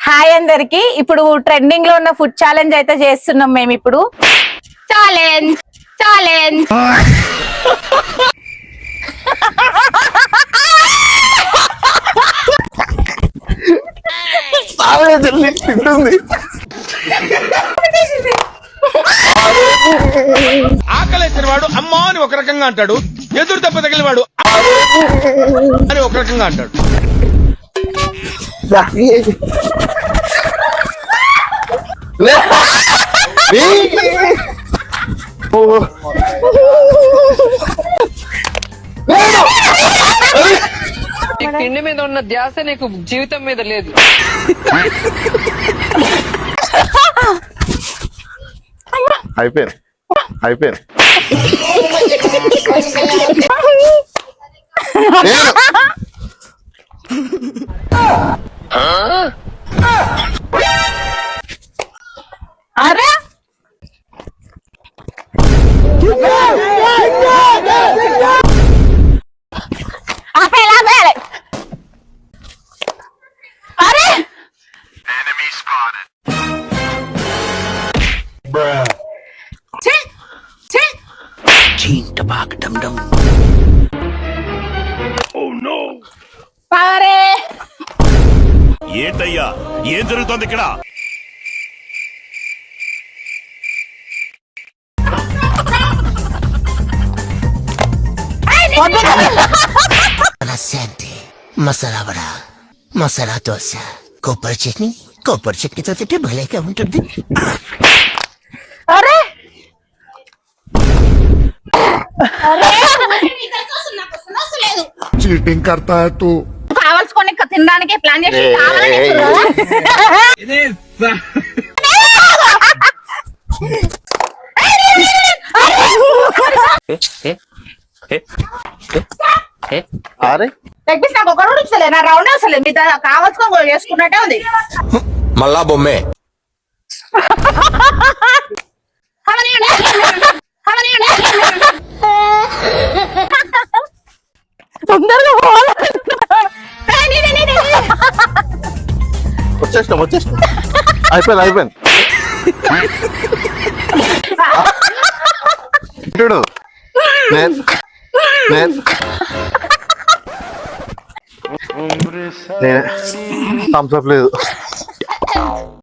Hi అందరికి. ఇప్పుడు trending లో ఉన్న ఫుడ్ ఛాలెంజ్ అయితే చేస్తున్నాం మేము. ఇప్పుడు ఛాలెంజ్ ఛాలెంజ్ ఆకలేసిన వాడు అమ్మా అని ఒక రకంగా అంటాడు, ఎదురు దెబ్బ తగిలిన వాడు అని ఒక రకంగా అంటాడు. తిండి మీద ఉన్న ధ్యాస నీకు జీవితం మీద లేదు. అయిపోయింది అయిపోయింది. అరే అరే అరే ఏంటయ్యా, ఏం జరుగుతోంది ఇక్కడ? మసాలా వడ, మసాలా దోశ, కొబ్బరి చట్నీతో తింటే భలేగా ఉంటుంది. అరే चीटिंग करता है तू. కావాల్సుకొని తినడానికి ప్లాన్ చేసి अरे తెప్పిస్తే నాకు ఒకరు వస్తలే, నా రౌండ్ వస్తలే, మీ కావాల్సుకొని చేసుకున్నట్టే ఉంది. మళ్ళా బొమ్మే తొందరగా వచ్చేసినాం అయిపోయింది అయిపోయింది. చూడు థమ్స్ అప్ లేదు.